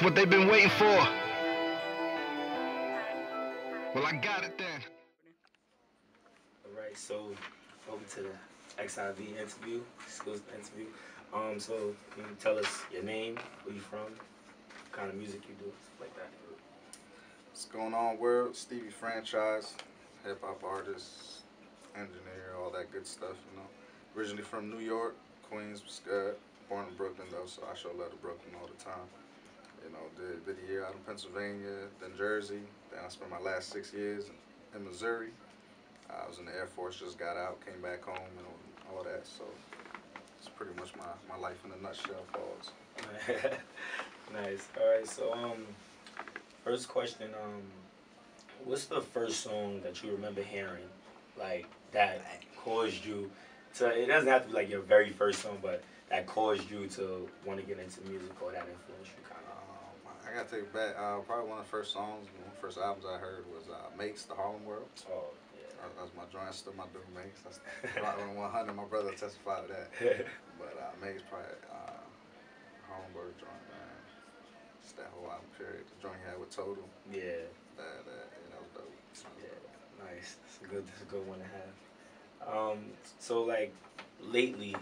This what they've been waiting for. Well, I got it then. Alright, so over to the XIV interview, skills interview. So can you tell us your name, where you from, what kind of music you do, stuff like that? What's going on, world? Stevie franchise, hip hop artist, engineer, all that good stuff, you know. Originally from New York, Queens, born in Brooklyn though, so I show love to Brooklyn all the time. You know, did a year out in Pennsylvania, then Jersey, then I spent my last 6 years in Missouri. I was in the Air Force, just got out, came back home, and all that. So it's pretty much my life in a nutshell. Pause. Nice. All right. So first question. What's the first song that you remember hearing, like that caused you to? It doesn't have to be like your very first song, but that caused you to want to get into music or that influenced you, kind of. I gotta take it back. Probably one of the first songs, one of the first albums I heard was Make's "The Harlem World." Oh yeah. That's my joint. Still my dude Make's. That's probably on 100. My brother testified to that. But Make's probably Harlem World joint, man. Just that whole album period. The joint he had with Total. Yeah. That was dope. Yeah. Nice. That's a good one to have. So like lately,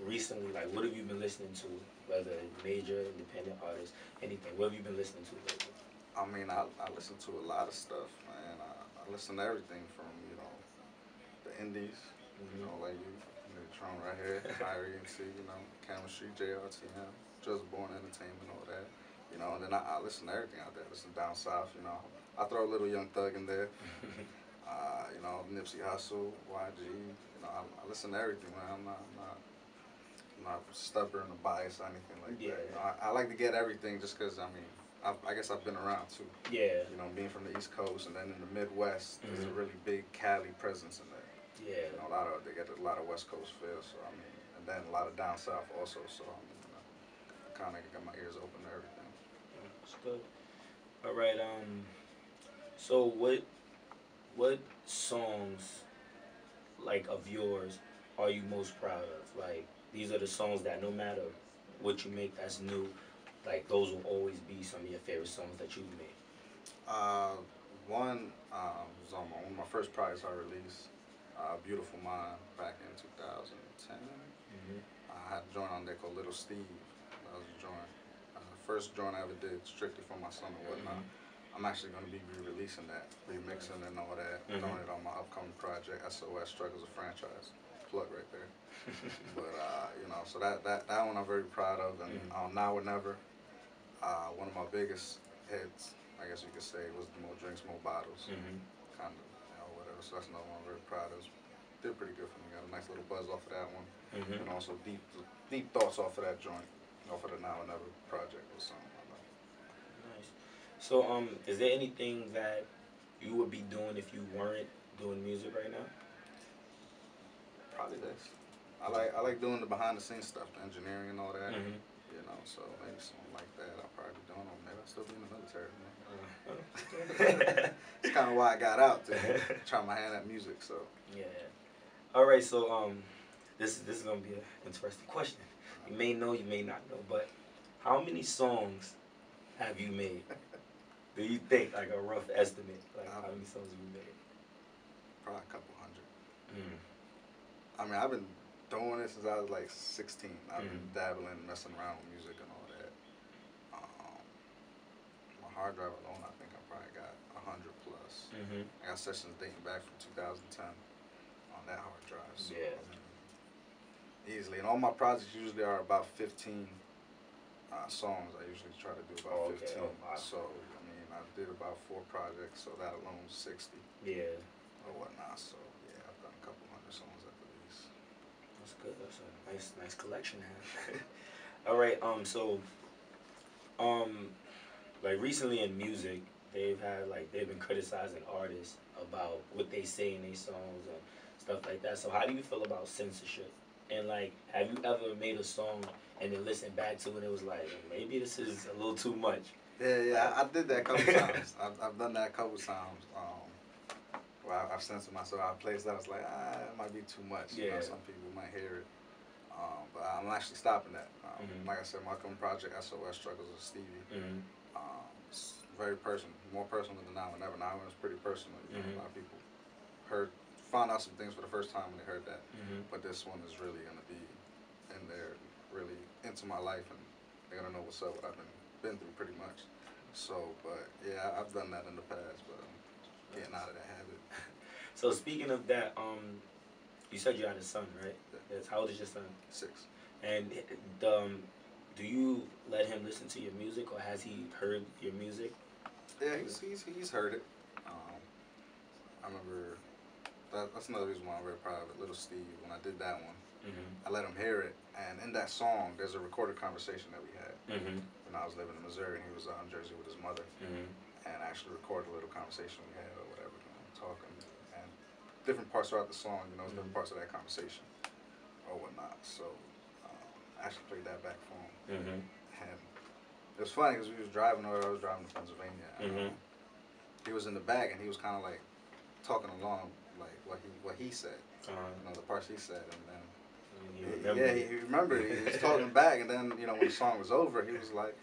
recently, like what have you been listening to? Whether major, independent artists, anything. What have you been listening to lately? I mean, I listen to a lot of stuff, man. I listen to everything from, the indies, like Tron right here, IRENC, Chemistry, JRTM, Just Born Entertainment, all that. And then I listen to everything out there. I listen down south, I throw a little Young Thug in there. Nipsey Hussle, YG, I listen to everything, man. I'm not stubborn or biased or anything like that. I like to get everything just because, I guess I've been around too. Yeah. Being from the East Coast and then in the Midwest, there's a really big Cali presence in there. Yeah. They get a lot of West Coast feel, so and then a lot of down south also, so I kind of got my ears open to everything. That's good. All right. So what songs, like of yours, are you most proud of? Like these are the songs that no matter what you make that's new, like those will always be some of your favorite songs that you've made. One was on one of my first projects I released, Beautiful Mind, back in 2010. I had a joint on there called Little Steve. That was a joint. First joint I ever did strictly for my son and whatnot. I'm actually going to be re-releasing that, remixing and all that, throwing it on my upcoming project, SOS Struggles of Franchise. Plug right there. But, so that one I'm very proud of. And Now or Never, one of my biggest hits, I guess you could say, was the More Drinks, More Bottles. Kind of, whatever. So that's another one I'm very proud of. Did pretty good for me. Got a nice little buzz off of that one. And also deep thoughts off of that joint, off of the Now or Never project or something. Nice. So, is there anything that you would be doing if you weren't doing music right now? Probably this. I like doing the behind the scenes stuff, the engineering and all that. So maybe something like that I'll probably be doing. Or maybe I'll still be in the military. It's kind of why I got out to try my hand at music. So yeah. All right. So this is gonna be an interesting question. You may know, you may not know, but how many songs have you made? Do you think, like a rough estimate, like how many songs have you made? Probably a couple hundred. I've been doing this since I was like 16. I've been dabbling, messing around with music and all that. My hard drive alone, I think I probably got 100 plus. I got sessions dating back from 2010 on that hard drive. So, easily. And all my projects usually are about 15 songs. I usually try to do about 15. Wow. So, I did about 4 projects, so that alone was 60. Yeah. Or whatnot. So, yeah, I've done a couple hundred songs at the least. That's good. That's a nice collection to have. All right. Like recently in music, they've been criticizing artists about what they say in their songs and stuff like that. So how do you feel about censorship? And like, have you ever made a song and then listened back to it and it was like, maybe this is a little too much? Yeah, I did that a couple times. I've done that a couple times. Where I've censored myself. I placed that. I was like, it might be too much. Yeah. Some people might hear it. But I'm actually stopping that. Like I said, my upcoming project, SOS Struggles of Stevie. It's very personal, more personal than now than ever. Now it was pretty personal. You know, a lot of people found out some things for the first time when they heard that. But this one is really gonna be in there, really into my life, and they're gonna know what's up, what I've been through pretty much. So, but yeah, I've done that in the past, but I'm getting out of that habit. So speaking of that, you said you had a son, right? Yes. How old is your son? 6. And do you let him listen to your music, or has he heard your music? Yeah, he's heard it. I remember that's another reason why I'm very proud of it. Little Steve, when I did that one, I let him hear it, and in that song, there's a recorded conversation that we had when I was living in Missouri, and he was out in Jersey with his mother, and I actually recorded a little conversation we had or whatever, talking, and different parts throughout the song, different parts of that conversation or whatnot. So I actually played that back for him, and it was funny because we was driving, or I was driving to Pennsylvania, and he was in the back, and he was kind of like talking along, like what he said, the parts he said, and then. He remembered. He was talking back, and then when the song was over, he was like,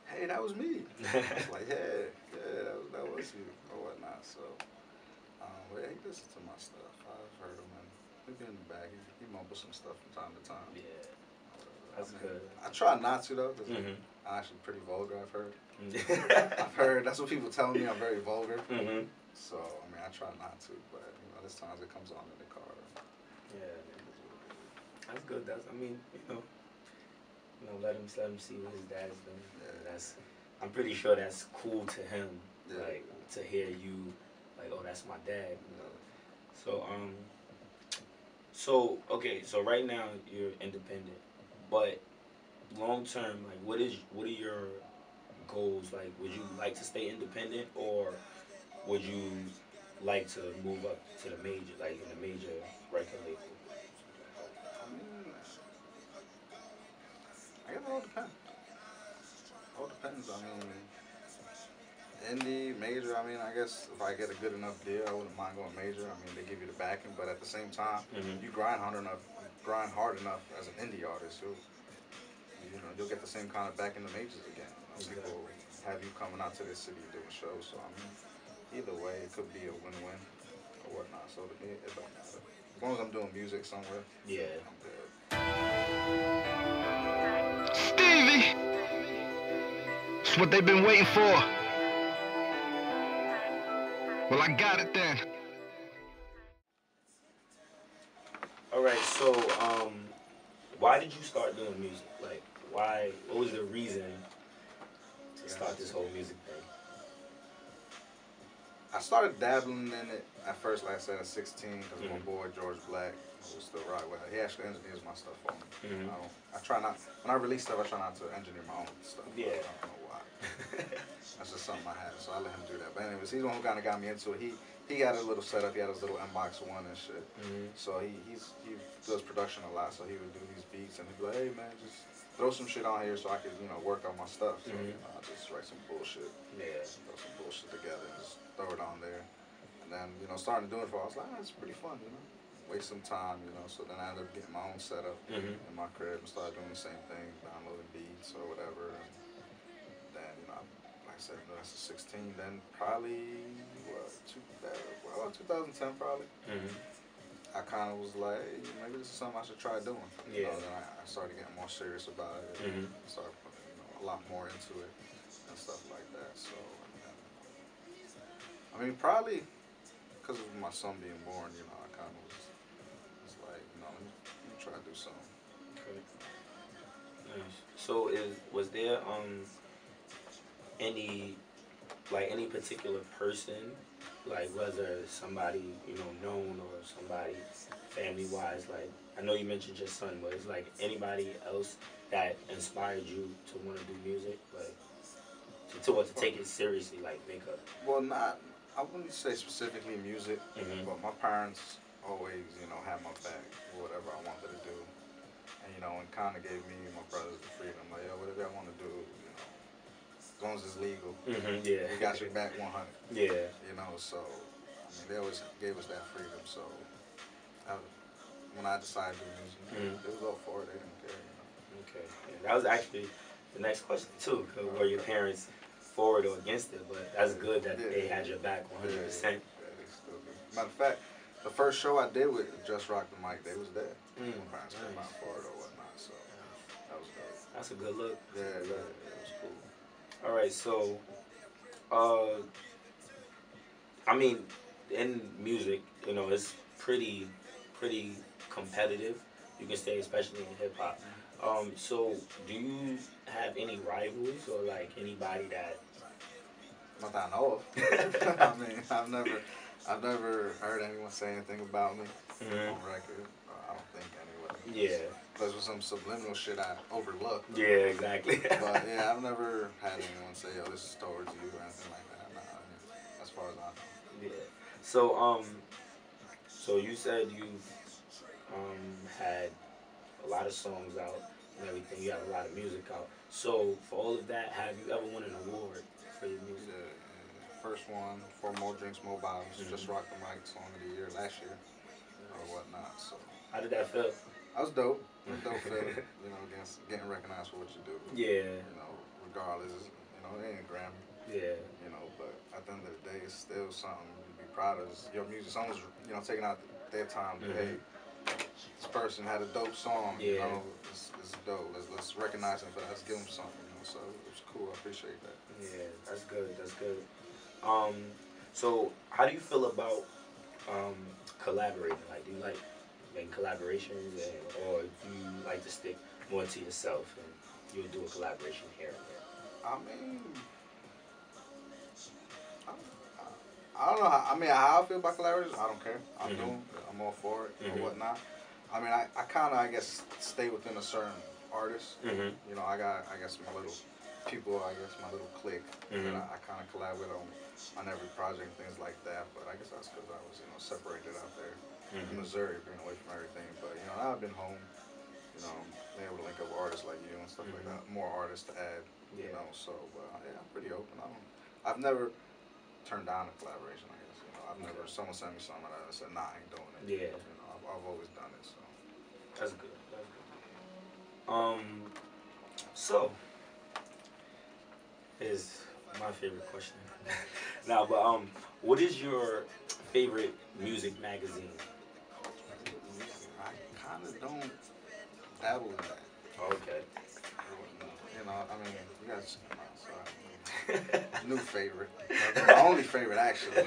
"Hey, that was me." I was like, "Yeah, that was you," or whatnot. So, yeah, he listens to my stuff. I've heard him, and he'd be in the back. He mumbles some stuff from time to time. Yeah, that's good. I try not to though, because I'm actually pretty vulgar. I've heard. That's what people tell me. I'm very vulgar. So I mean, I try not to, but there's times it comes on in the car. Yeah. That's good. Let him see what his dad is doing. Yeah. I'm pretty sure that's cool to him. Yeah. Like to hear you, like, oh, that's my dad. So okay. So right now you're independent, but long term, like, what are your goals? Like, would you like to stay independent, or would you like to move up to the major, like in the major record label? I guess it all depends. All depends. I mean, indie, major. I mean, I guess if I get a good enough deal, I wouldn't mind going major. I mean, they give you the backing, but at the same time, you grind hard enough as an indie artist, you'll get the same kind of backing the majors again. People have you coming out to this city doing shows. So I mean, either way, it could be a win-win or whatnot. So to me, it don't matter. As long as I'm doing music somewhere, I'm good. Stevie! It's what they've been waiting for. Well, I got it then. Alright, so why did you start doing music? Like, what was the reason to start this whole music thing? I started dabbling in it at first, like I said, at 16, because my boy George Black, who was still right with it, he actually engineers my stuff for me. I try not, when I release stuff, I try not to engineer my own stuff. Yeah. I don't know why. That's just something I have, so I let him do that. But anyways, he's the one who kind of got me into it. He had a little setup. He had his little Mbox One and shit. So he does production a lot. So he would do these beats, and he'd be like, "Hey man, just throw some shit on here so I could work on my stuff." So I just write some bullshit. Yeah. Throw some bullshit together and just throw it on there. And then starting to do it for, I was like, "Ah, it's pretty fun, Waste some time, So then I ended up getting my own setup in my crib and started doing the same thing, downloading beats or whatever. And then like I said, that's 16. Then probably 2010 probably. I kind of was like, hey, maybe this is something I should try doing. Then I started getting more serious about it. Started putting a lot more into it and stuff like that. So I mean, probably because of my son being born, I kind of was like, let me try to do something. Okay. Nice. So was there any particular person, like whether somebody known or somebody family wise, like I know you mentioned your son, but it's like anybody else that inspired you to want to do music, like to take it seriously, like make a. Well, I wouldn't say specifically music, but my parents always had my back for whatever I wanted to do, and kind of gave me and my brothers the freedom, like, yo, whatever I want to do, as long as it's legal, we got your back 100. Yeah. So I mean, they always gave us that freedom. So when I decided to do music, they was all for it. They didn't care. Okay. Yeah, that was actually the next question too. Were your parents for it or against it, but that's good that they had your back 100%. Yeah, they still do. Matter of fact, the first show I did with Just Rock the Mic, they was there. My parents came out for it or whatnot, so that was dope. That's a good look. Yeah, It yeah, was cool. All right, so, I mean, in music, you know, it's pretty competitive. You can say, especially in hip hop. So do you have any rivals or like anybody that? Not that I know of. I mean, I've never heard anyone say anything about me on record. I don't think anyway. Yeah. Those was some subliminal shit I overlooked. Yeah, exactly. But yeah, I've never had anyone say, "Yo, this is towards you" or anything like that. Nah, I mean, as far as I know. Yeah. So so you said you had a lot of songs out and everything. You have a lot of music out. So for all of that, have you ever won an award for your music? Yeah. First one, for More Drinks, More Bottles. Just Rock the Mic Song of the Year last year or whatnot. So How did that feel? that was dope. It was dope feeling, you know, getting recognized for what you do. Yeah. You know, regardless, you know, it ain't a Grammy. Yeah. You know, but at the end of the day, it's still something to be proud of. Your music, someone's, you know, taking out their time to, hey, this person had a dope song, you know, it's dope. Let's recognize him, but let's give him something, you know, so it was cool. I appreciate that. Yeah, that's good. That's good. So how do you feel about collaborating? Like, do you like making collaborations, or do you like to stick more to yourself and you'll do a collaboration here and there? I mean, I don't know. I mean, how I feel about collaborations, I don't care. I'm all for it or whatnot. I mean, I kind of, I guess, stay within a certain artist. You know, I guess, my little people, my little clique that I kind of collab with on every project and things like that. But I guess that's because I was, you know, separated out there in Missouri, being away from everything. But, you know, now I've been home, you know, being able to link up with artists like you and stuff like that. More artists to add, you know. So, yeah, I'm pretty open. I've never turned down a collaboration, I guess. You know, I've never, someone sent me something and I said, nah, I ain't doing it. Yeah. You know, I've always done it, so. That's good. That's good. So is my favorite question. Now, but what is your favorite music magazine? I kind of don't dabble in that. Okay. You know, I mean, you guys, new favorite. My only favorite, actually.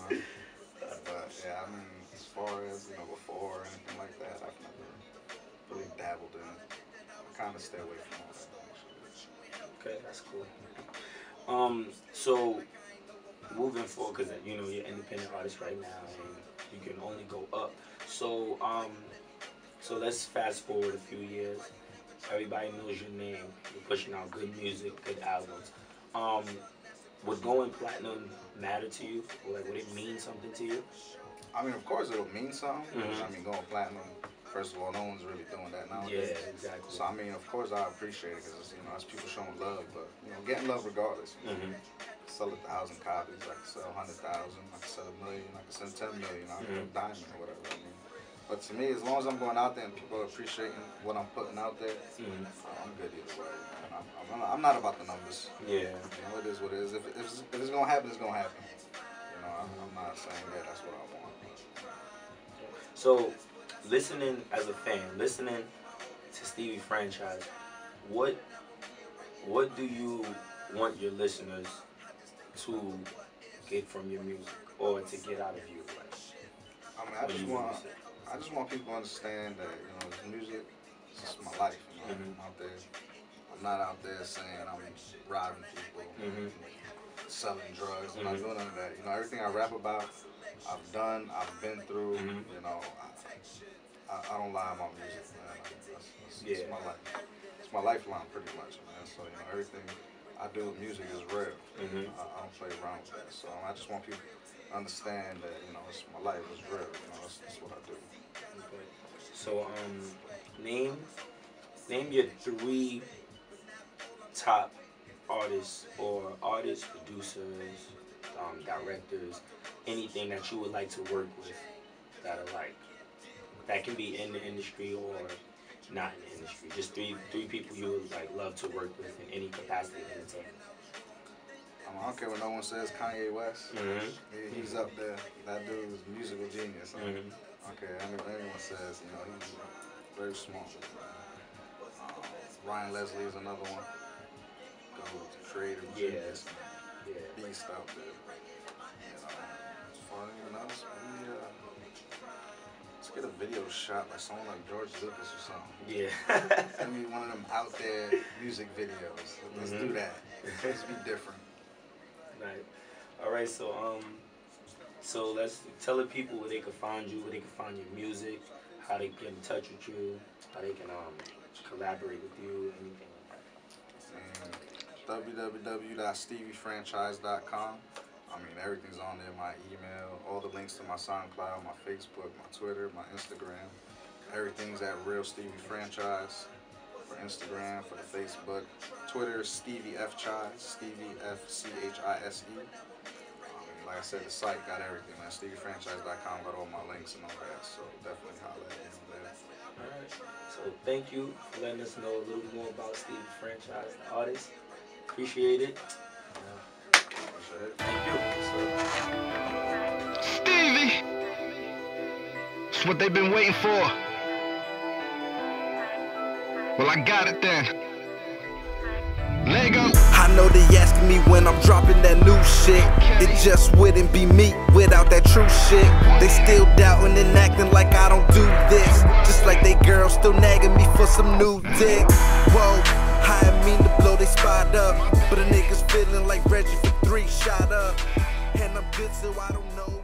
But yeah, I mean, as far as, you know, before or anything like that, I've never really dabbled in it. I kind of stay away from all that, actually. Okay, that's cool. So moving forward, because you know you're an independent artist right now, and you can only go up. So so let's fast forward a few years. Everybody knows your name. You're pushing out good music, good albums. Would going platinum matter to you? Or like, would it mean something to you? I mean, of course it'll mean something. I mean, going platinum, first of all, no one's really doing that nowadays. Yeah, exactly. So, I mean, of course I appreciate it because, you know, that's people showing love. But, you know, getting love regardless. You know, sell 1,000 copies. I can sell 100,000. I can sell 1 million. I can sell 10 million. I can sell diamond or whatever. I mean, but to me, as long as I'm going out there and people are appreciating what I'm putting out there, I'm good either way. I'm not about the numbers. Yeah. You know, it is what it is. If it's gonna happen, it's gonna happen. You know, I'm not saying that that's what I want. So, listening as a fan, listening to Stevie franchise, what do you want your listeners to get from your music or to get out of you? Like, I mean, I just want people to understand that, you know, this music is just my life. You know, I'm out there. I'm not out there saying I'm robbing people, selling drugs. I'm not doing none of that. You know, everything I rap about, I've done, I've been through. You know, I don't lie about music, man. It's my life. It's my lifeline, pretty much, man. So, you know, everything I do with music is real. I don't play around with that. So I just want people to understand that, you know, it's my life. It's real. You know, that's what I do. okay. So, name your 3 top artists or producers, directors, anything that you would like to work with that are like, that can be in the industry or not in the industry. Just three people you would like love to work with in any capacity of entertainment. I don't care what no one says, Kanye West. He's up there. That dude is a musical genius. Okay, anyone says, you know, he's very smart. Ryan Leslie is another one. Creative genius. Beast out there. As far as anyone else, let's get a video shot by someone like George Lucas or something. I mean, one of them out there music videos. Let's do that. Let's be different. Right. All right. So let's tell the people where they can find you, where they can find your music, how they get in touch with you, how they can collaborate with you, anything like that. www.steviefranchise.com. I mean, everything's on there. My email, all the links to my SoundCloud, my Facebook, my Twitter, my Instagram. Everything's at Real Stevie Franchise for Instagram, for the Facebook. Twitter is Stevie F Chise, Stevie F-C-H-I-S-E. Like I said, the site got everything, man. StevieFranchise.com got all my links and all that, so definitely holler at me on there. All right. So thank you for letting us know a little bit more about Stevie Franchise, the artist. Appreciate it. Thank you. Stevie! It's what they've been waiting for. Well, I got it then. Lego. I know they asking me when I'm dropping that new shit. It just wouldn't be me without that true shit. They still doubting and acting like I don't do this. Just like they girls still nagging me for some new dick. Whoa, I didn't mean to blow they spot up, but a nigga's feeling like Reggie for 3 shot up. And I'm good so I don't know.